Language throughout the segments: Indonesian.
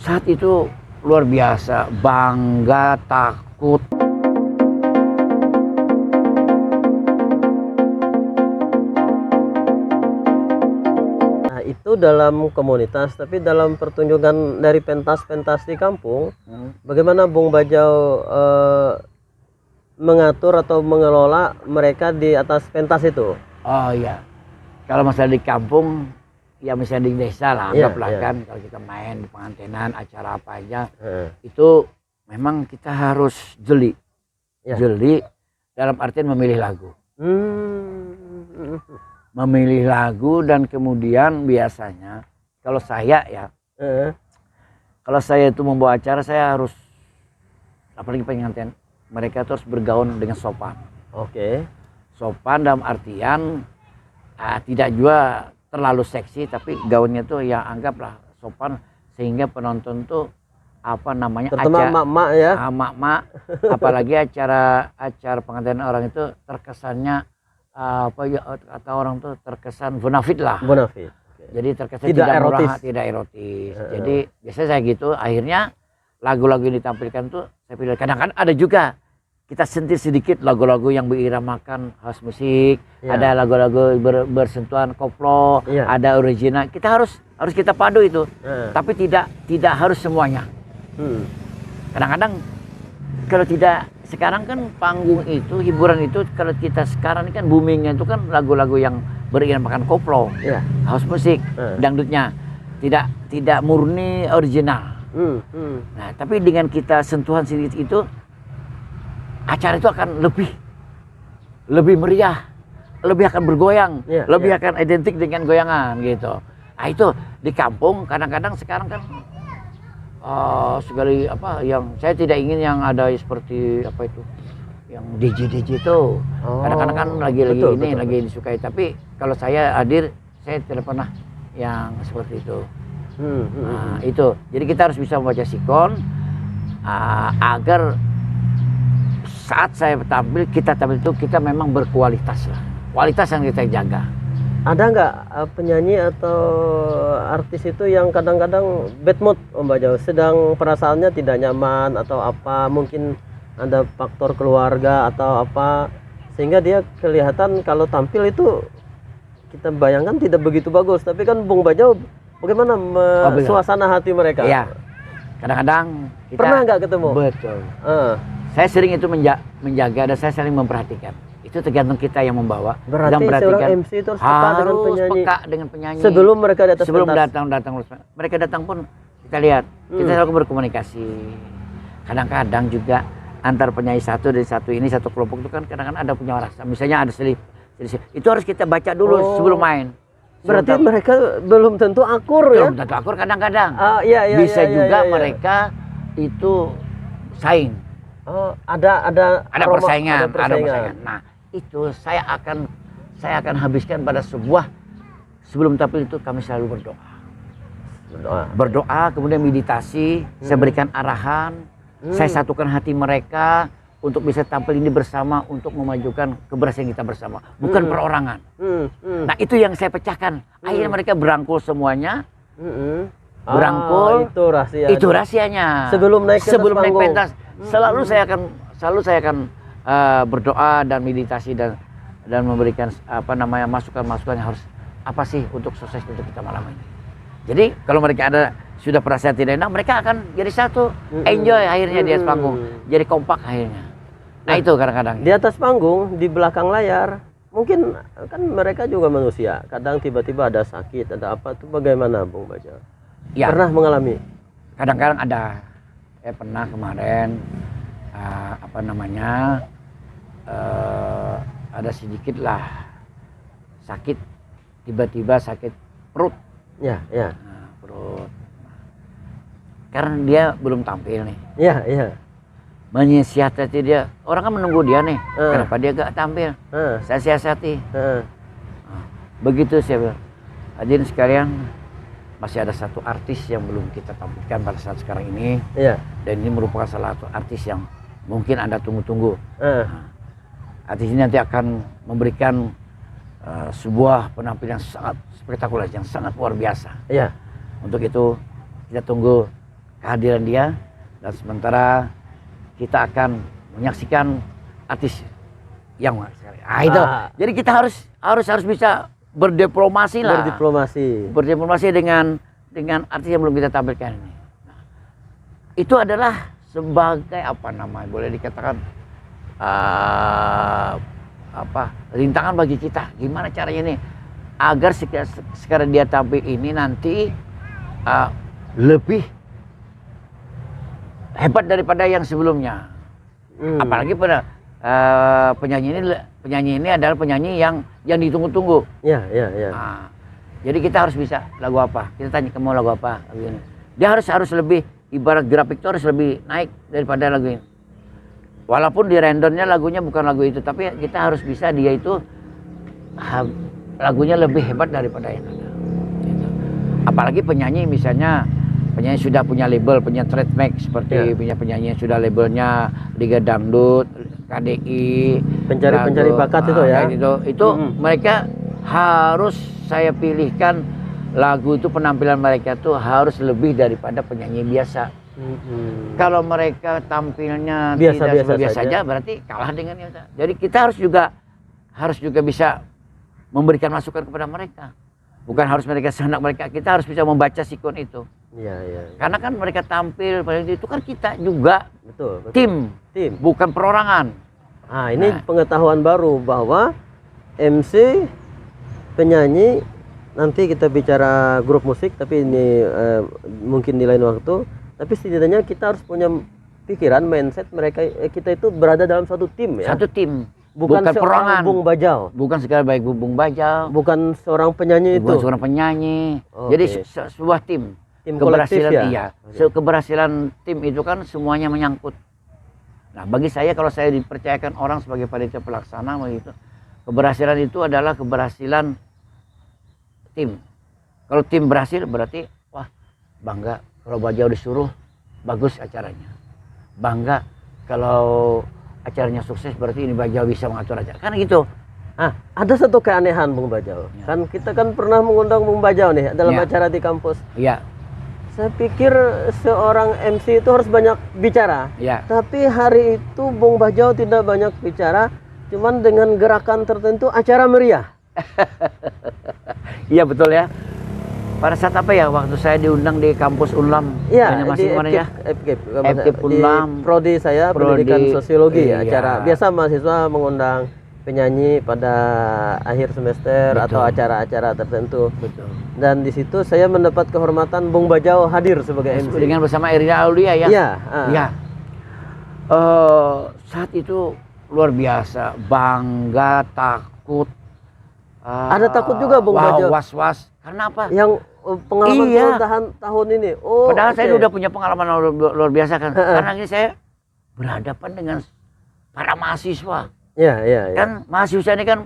Saat itu luar biasa, bangga, takut. Nah, itu dalam komunitas, tapi dalam pertunjukan dari pentas-pentas di kampung, bagaimana Bung Bajau mengatur atau mengelola mereka di atas pentas itu? Oh iya, kalau masalah di kampung, ya misalnya di desa lah, Iya, anggaplah iya. kan, kalau kita main di pengantinan, acara apa aja, itu memang kita harus jeli. Iya. Jeli dalam artian memilih lagu. Memilih lagu dan kemudian biasanya, kalau saya ya, kalau saya itu membawa acara, saya harus, apalagi pengantin, mereka terus bergaul dengan sopan. Oke. Sopan dalam artian tidak juga terlalu seksi, tapi gaunnya tuh ya anggaplah sopan sehingga penonton tuh apa namanya, Terutama emak-emak ya. emak-emak, apalagi acara pengantin orang itu terkesannya apa ya, kata orang tuh terkesan bonafit lah. Bonafit. Jadi terkesan Tidak tidak erotis. murah, tidak erotis. Jadi biasanya saya gitu, akhirnya lagu-lagu yang ditampilkan tuh saya pilih. Kadang-kadang ada juga kita sentil sedikit lagu-lagu yang beiramakan house musik, ada lagu-lagu bersentuhan koplo, ada original. Kita harus kita padu itu. Tapi tidak harus semuanya. Kadang-kadang kalau tidak, sekarang kan panggung itu, hiburan itu, kalau kita sekarang ini kan boomingnya itu kan lagu-lagu yang beriramakan koplo, house musik, dangdutnya, tidak murni original. Nah, tapi dengan kita sentuhan sedikit itu, acara itu akan lebih meriah, lebih akan bergoyang, lebih akan identik dengan goyangan gitu. Nah itu di kampung kadang-kadang sekarang kan sekali apa yang saya tidak ingin yang ada seperti apa itu, yang DJ itu. Kadang-kadang kan lagi disukai. Tapi kalau saya hadir, saya tidak pernah yang seperti itu. Nah itu, jadi kita harus bisa membaca sikon agar saat saya tampil, kita tampil itu kita memang berkualitas lah, kualitas yang kita jaga. Ada nggak penyanyi atau artis itu yang kadang-kadang bad mood Om Bajau, sedang perasaannya tidak nyaman atau apa, mungkin ada faktor keluarga atau apa, sehingga dia kelihatan kalau tampil itu kita bayangkan tidak begitu bagus, tapi kan Bung Bajau bagaimana suasana hati mereka? Iya, kadang-kadang kita pernah nggak ketemu? Betul. Saya sering itu menjaga dan saya sering memperhatikan. Itu tergantung kita yang membawa. Berarti seorang MC itu harus peka dengan penyanyi. Sebelum mereka datang. Sebelum datang. Mereka datang pun kita lihat. Kita selalu berkomunikasi. Kadang-kadang juga antar penyanyi satu dari satu ini, satu kelompok itu kan kadang-kadang ada punya rasa. Misalnya ada selisih. Itu harus kita baca dulu sebelum main. Berarti mereka belum tentu akur ya? Belum tentu akur kadang-kadang. Bisa iya, juga iya. Mereka itu saing. Ada persaingan. Nah, itu saya akan habiskan pada sebelum tampil itu kami selalu berdoa, kemudian meditasi, saya berikan arahan, saya satukan hati mereka untuk bisa tampil ini bersama untuk memajukan keberhasilan kita bersama, bukan perorangan. Nah, itu yang saya pecahkan. Akhirnya mereka berangkul semuanya. Berangkul, itu rahasianya. Sebelum naik pentas, selalu saya akan berdoa dan meditasi dan memberikan masukan-masukan yang harus apa sih untuk sukses untuk kita malam ini. Jadi kalau mereka sudah perasaan tidak enak, mereka akan jadi satu, enjoy akhirnya di atas panggung, jadi kompak akhirnya. Nah itu kadang-kadang di atas panggung, di belakang layar, mungkin kan mereka juga manusia, kadang tiba-tiba ada sakit, ada apa, itu bagaimana Bung Bajau? Ya, pernah mengalami? Kadang-kadang ada. Saya pernah kemarin ada sedikit lah sakit, tiba-tiba sakit perut. Ya. Perut. Karena dia belum tampil nih. Iya. Menyiasati dia, orang kan menunggu dia nih. Kenapa dia gak tampil? Saya siasati. Begitu saya bilang, hadirin sekalian, masih ada satu artis yang belum kita tampilkan pada saat sekarang ini. Dan ini merupakan salah satu artis yang mungkin Anda tunggu-tunggu. Artis ini nanti akan memberikan sebuah penampilan yang sangat spektakuler, yang sangat luar biasa. Untuk itu kita tunggu kehadiran dia, dan sementara kita akan menyaksikan artis yang itu. Jadi kita harus bisa berdiplomasi lah. Berdiplomasi dengan artis yang belum kita tampilkan ini. Nah, itu adalah sebagai apa namanya, boleh dikatakan rintangan bagi kita. Gimana caranya nih agar sekarang dia tampil ini nanti lebih hebat daripada yang sebelumnya. Apalagi pada penyanyi ini adalah penyanyi yang ditunggu-tunggu. Ya. Nah, jadi kita harus bisa lagu apa. Kita tanya kamu lagu apa. Dia harus lebih, ibarat grafik itu harus lebih naik daripada lagu ini. Walaupun di rendernya lagunya bukan lagu itu, tapi kita harus bisa dia itu lagunya lebih hebat daripada yang ada. Gitu. Apalagi penyanyi misalnya penyanyi sudah punya label, punya trademark seperti penyanyi yang sudah labelnya Liga Dangdut, KDI, pencari bakat itu ya. Itu mereka harus saya pilihkan lagu itu, penampilan mereka tuh harus lebih daripada penyanyi biasa. Kalau mereka tampilnya biasa saja, berarti kalah dengan yang biasa. Jadi kita harus juga bisa memberikan masukan kepada mereka. Bukan harus mereka sehendak mereka, kita harus bisa membaca sikon itu. Iya. Karena kan mereka tampil itu kan kita juga betul. tim, bukan perorangan. Ini pengetahuan baru bahwa MC, penyanyi, nanti kita bicara grup musik, tapi ini mungkin di lain waktu. Tapi setidaknya kita harus punya pikiran, mindset mereka, kita itu berada dalam satu tim ya. Satu tim. Bukan perorangan. Bung Bajau. Bukan sekali baik Bung Bajau. Bukan seorang penyanyi itu. Bukan seorang penyanyi. Jadi sebuah tim. Tim keberhasilan kolektif ya. Iya. Keberhasilan tim itu kan semuanya menyangkut. Nah, bagi saya kalau saya dipercayakan orang sebagai panitia pelaksana begitu, keberhasilan itu adalah keberhasilan tim. Kalau tim berhasil berarti wah, bangga kalau Bajau disuruh bagus acaranya. Bangga kalau acaranya sukses berarti ini Bajau bisa mengatur acara. Kan gitu. Ada satu keanehan Bung Bajau. Ya. Kan kita kan pernah mengundang Bung Bajau nih dalam acara di kampus. Iya. Saya pikir seorang MC itu harus banyak bicara. Ya. Tapi hari itu Bung Bajau tidak banyak bicara, cuman dengan gerakan tertentu acara meriah. Iya betul ya. Pada saat apa ya, waktu saya diundang di kampus Unlam, ya, di FKIP Unlam, prodi saya pendidikan sosiologi, iya. Acara biasa mahasiswa mengundang penyanyi pada akhir semester. Betul. Atau acara-acara tertentu. Betul. Dan di situ saya mendapat kehormatan Bung Bajau hadir sebagai MC. Dengan bersama Erina Aulia ya. Iya. Iya. Saat itu luar biasa, bangga, takut. Ada takut juga Bung Bajau. Was-was. Karena apa? Yang pengalaman tahun ini. Padahal saya udah punya pengalaman luar biasa kan. Karena ini saya berhadapan dengan para mahasiswa. Iya. Kan mahasiswa ini kan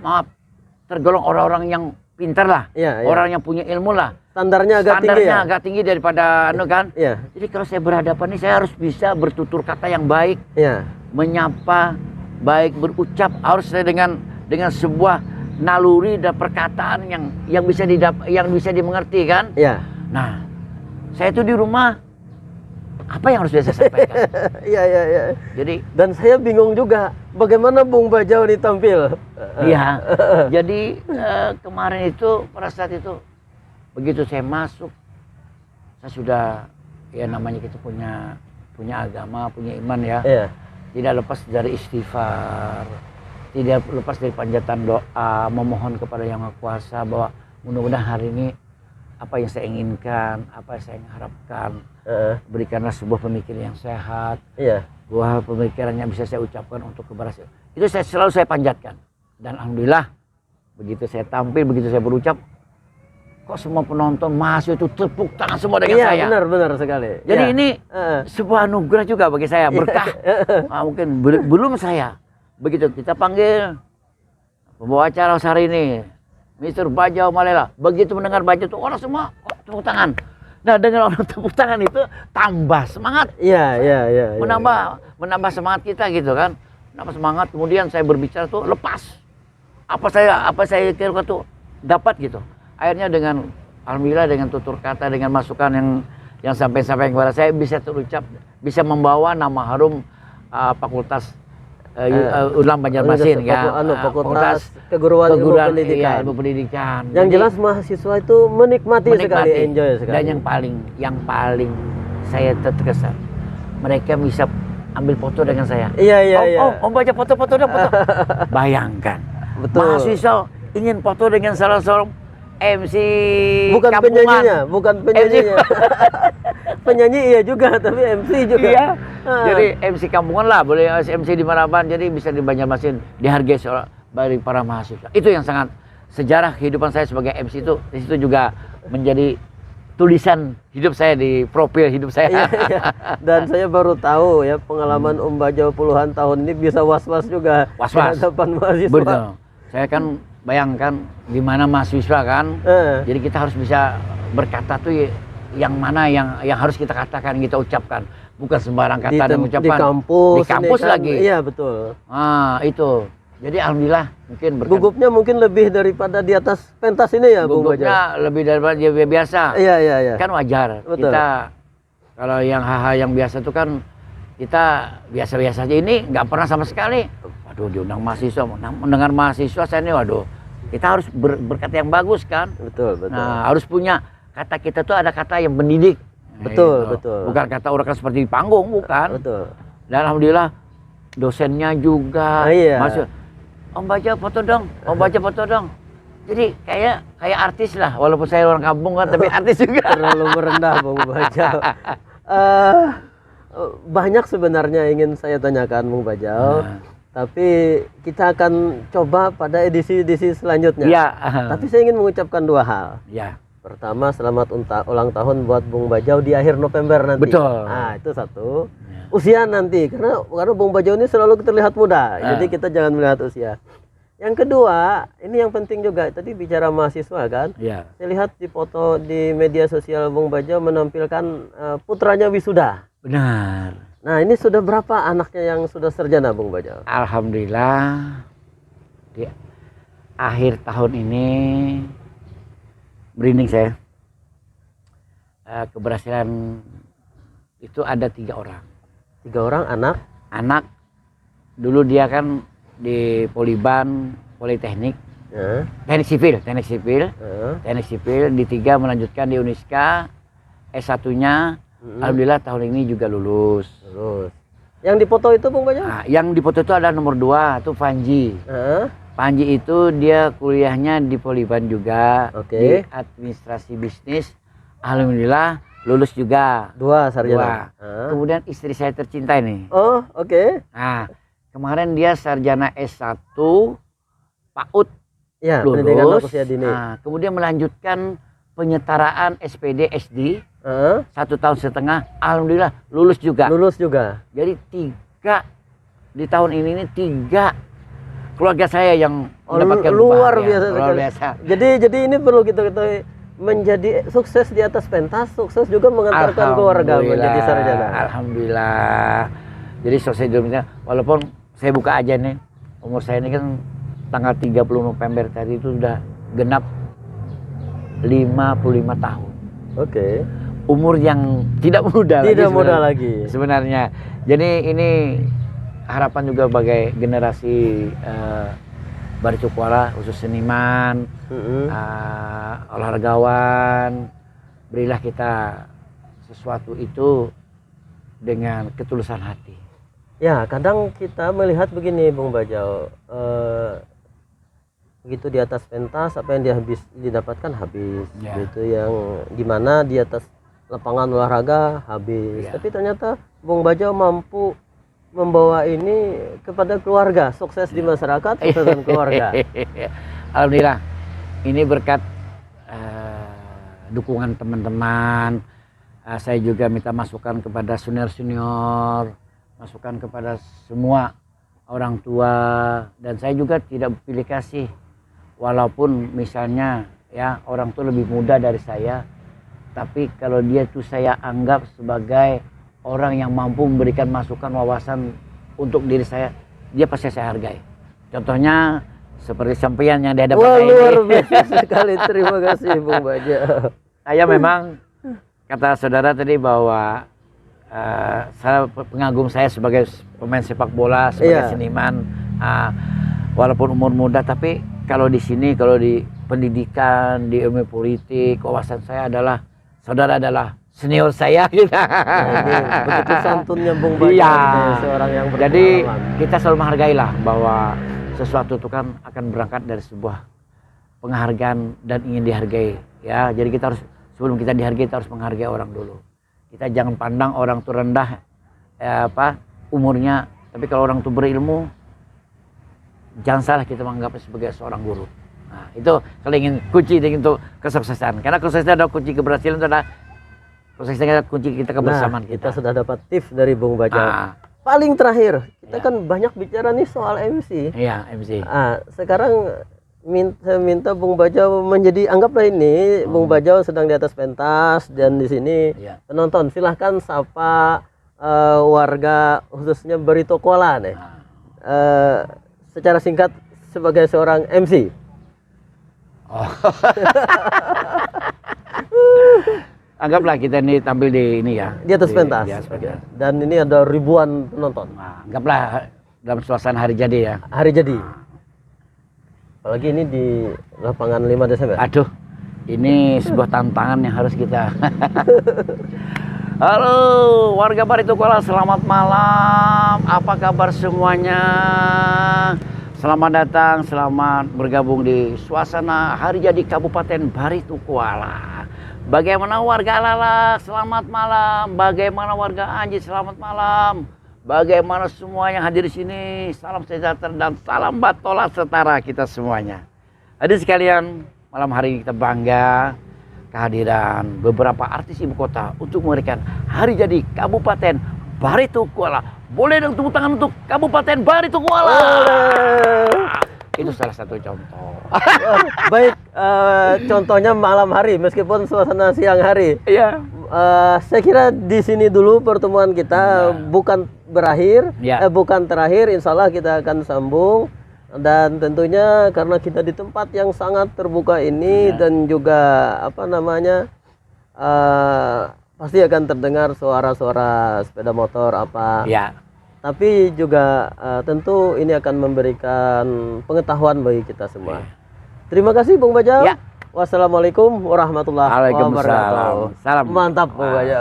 tergolong orang-orang yang pintar lah. Iya. Orang yang punya ilmu lah. Standarnya agak tinggi daripada kan. Iya. Jadi kalau saya berhadapan ini saya harus bisa bertutur kata yang baik. Iya. Menyapa, baik berucap harus dengan sebuah naluri dan perkataan yang bisa dimengerti kan? Iya. Nah, saya itu di rumah apa yang harus saya sampaikan? Iya. Jadi Dan saya bingung juga bagaimana Bung Bajau ditampil. iya. Jadi kemarin itu pada saat itu begitu saya masuk, saya sudah ya namanya kita punya agama, punya iman ya. Iya. Tidak lepas dari istighfar, tidak lepas dari panjatan doa, memohon kepada Yang Maha Kuasa bahwa mudah-mudahan hari ini apa yang saya inginkan, apa yang saya harapkan, berikanlah sebuah pemikiran yang sehat, bahwa pemikirannya bisa saya ucapkan untuk keberhasilan. Itu selalu saya panjatkan. Dan alhamdulillah begitu saya tampil, begitu saya berucap, kok semua penonton masih itu tepuk tangan semua dengan saya. Iya, benar sekali. Jadi ini sebuah anugerah juga bagi saya, berkah. Mungkin belum saya. Begitu kita panggil pembawa acara hari ini, Mr. Bajau Malela. Begitu mendengar Bajau itu orang semua tepuk tangan. Nah, dengan orang tepuk tangan itu tambah semangat. Iya. Menambah semangat kita gitu kan. Menambah semangat. Kemudian saya berbicara tuh lepas. Apa saya kira tuh dapat gitu. Akhirnya dengan alhamdulillah dengan tutur kata, dengan masukan yang sampai kepada saya bisa terucap, bisa membawa nama harum Fakultas Ulam Banjarmasin ya. Fakultas Keguruan Ilmu Pendidikan. Iya, ilmu pendidikan. Yang Jadi, jelas mahasiswa itu menikmati sekali, enjoy sekali. Dan yang paling saya terkesan, mereka bisa ambil foto dengan saya. Iya. Om baca foto-foto dong, foto. Bayangkan, Betul. mahasiswa ingin foto dengan salah seorang MC Bukan kampungan. penyanyinya. Penyanyi iya juga, tapi MC juga. Iya. Jadi MC kampungan lah, boleh MC di mana-mana. Jadi bisa di Banjarmasin, dihargai dari para mahasiswa. Itu yang sangat sejarah kehidupan saya sebagai MC itu. Di situ juga menjadi tulisan hidup saya di profil hidup saya. Iya. Dan saya baru tahu ya pengalaman Om Bajau puluhan tahun ini bisa was-was juga Was-was. di hadapan mahasiswa. Betul. Saya kan bayangkan di mana mahasiswa kan. Jadi kita harus bisa berkata tuh yang mana yang harus kita katakan, kita ucapkan. Bukan sembarang kata dan ucapan. Di kampus. Di kampus ini kan, lagi. Iya betul. Itu. Jadi alhamdulillah mungkin Gugupnya mungkin lebih daripada di atas pentas ini ya Bung Bajau. gugupnya lebih daripada dia biasa. Iya. Kan wajar. Betul. Kita kalau yang hal-hal yang biasa itu kan kita biasa-biasa aja, ini nggak pernah sama sekali. Waduh, diundang mahasiswa, mendengar mahasiswa saya ini, waduh, kita harus berkata yang bagus kan. Betul. Nah, harus punya kata kita tuh ada kata yang mendidik. Nah, Betul. Bukan kata urakan seperti di panggung, bukan. Betul. Dan alhamdulillah dosennya juga Iya. masuk. Om baca foto dong, Om baca foto dong. Jadi kayak artis lah, walaupun saya orang kampung kan, tapi artis juga. Terlalu merendah Bung Bajau. Banyak sebenarnya ingin saya tanyakan Bung Bajau. Tapi kita akan coba pada edisi-edisi selanjutnya. Iya. Tapi saya ingin mengucapkan dua hal. Ya. Pertama, selamat ulang tahun buat Bung Bajau di akhir November nanti. Betul. Nah, itu satu. Usia nanti, karena Bung Bajau ini selalu terlihat muda. Jadi kita jangan melihat usia. Yang kedua, ini yang penting juga. Tadi bicara mahasiswa kan. Iya. Saya lihat di foto di media sosial Bung Bajau menampilkan putranya wisuda. Benar. Nah, ini sudah berapa anaknya yang sudah sarjana Bung Bajau? Alhamdulillah di akhir tahun ini merinding saya. Keberhasilan itu ada 3 orang. 3 orang Anak dulu dia kan di Poliban Politeknik, teknik sipil, di 3 melanjutkan di Uniska, S1-nya. Alhamdulillah tahun ini juga lulus. Yang dipoto itu Bung Bajau? Nah, yang dipoto itu ada nomor 2, itu Panji. Panji itu dia kuliahnya di Poliban juga, di administrasi bisnis. Alhamdulillah lulus juga. 2 sarjana. Kemudian istri saya tercinta ini. Oh, oke. Nah, kemarin dia sarjana S1 PAUD, Ya, pendidikan lulus. usia dini. Nah, kemudian melanjutkan penyetaraan SPD SD 1,5 tahun. Alhamdulillah lulus juga. Jadi 3 di tahun ini 3 keluarga saya yang mendapatkan luar kebahagiaan. biasa. Jadi ini perlu kita ketahui, menjadi sukses di atas pentas, sukses juga mengantarkan keluarga menjadi sarjana. Alhamdulillah. Jadi sukses hidupnya, walaupun saya buka aja nih, umur saya ini kan tanggal 30 November tadi itu sudah genap 55 tahun. Oke. Umur yang tidak muda lagi sebenarnya. Jadi ini harapan juga bagi generasi Barito Kuala, khusus seniman, olahragawan, berilah kita sesuatu itu dengan ketulusan hati. Ya, kadang kita melihat begini Bung Bajau, begitu di atas pentas apa yang didapatkan habis, gitu, yang dimana di atas lapangan olahraga habis, tapi ternyata Bung Bajau mampu membawa ini kepada keluarga, sukses di masyarakat, sukses dan keluarga. Alhamdulillah, ini berkat dukungan teman-teman. Saya juga minta masukan kepada senior-senior, masukan kepada semua orang tua, dan saya juga tidak berpilih kasih. Walaupun misalnya ya orang tua lebih muda dari saya, tapi kalau dia tuh saya anggap sebagai orang yang mampu memberikan masukan, wawasan untuk diri saya, dia pasti saya hargai. Contohnya seperti sampean yang di hadapan saya ini. Luar biasa sekali, terima kasih Bung Bajau. Saya memang kata saudara tadi bahwa pengagum saya sebagai pemain sepak bola, sebagai seniman, walaupun umur muda, tapi kalau di sini, kalau di pendidikan, di ilmu politik, wawasan saya adalah saudara adalah senior saya gitu. Ini begitu santunnya Bung Baja, Iya. seorang yang Jadi berpengalaman. kita selalu menghargailah bahwa sesuatu itu kan akan berangkat dari sebuah penghargaan dan ingin dihargai. Ya, jadi kita harus, sebelum kita dihargai, kita harus menghargai orang dulu. Kita jangan pandang orang itu rendah umurnya, tapi kalau orang itu berilmu, jangan salah kita menganggapnya sebagai seorang guru. Nah, itu kalau ingin kunci untuk kesuksesan. Karena kesuksesan adalah kunci keberhasilan, itu adalah kesuksesan adalah kunci kita kebersamaan kita sudah dapat tips dari Bung Baja. Ah, Paling terakhir, kita Ya. kan banyak bicara nih soal MC. iya, MC. Sekarang saya minta Bung Baja menjadi, anggaplah ini Bung Baja sedang di atas pentas dan di sini Iya. penonton, silahkan sapa warga khususnya Barito Kuala nih. Secara singkat sebagai seorang MC. Oh. Anggaplah kita ini tampil di ini ya. Di atas pentas. Di atas pentas. Dan ini ada ribuan penonton. Nah, anggaplah dalam suasana hari jadi ya. Hari jadi. Apalagi ini di lapangan 5 Desember. Aduh, ini sebuah tantangan yang harus kita. Halo, warga Barito Kuala, selamat malam. Apa kabar semuanya? Selamat datang, selamat bergabung di suasana hari jadi Kabupaten Barito Kuala. Bagaimana warga Alala? Selamat malam. Bagaimana warga Anji? Selamat malam. Bagaimana semua yang hadir di sini? Salam sejahtera dan salam batola setara kita semuanya. Hadirin sekalian, malam hari ini kita bangga kehadiran beberapa artis ibu kota untuk memberikan hari jadi Kabupaten Barito Kuala. Boleh dong tepuk tangan untuk Kabupaten Barito Kuala. Itu salah satu contoh. Baik, contohnya malam hari meskipun suasana siang hari. Iya. Saya kira di sini dulu pertemuan kita, bukan berakhir, Ya. bukan terakhir. Insya Allah kita akan sambung, dan tentunya karena kita di tempat yang sangat terbuka ini dan juga apa namanya pasti akan terdengar suara-suara sepeda motor apa. Ya. Tapi juga tentu ini akan memberikan pengetahuan bagi kita semua. Terima kasih Bung Baja. Ya. Wassalamualaikum warahmatullahi Waalaikumsalam. wabarakatuh. Salam. Mantap Bung Baja.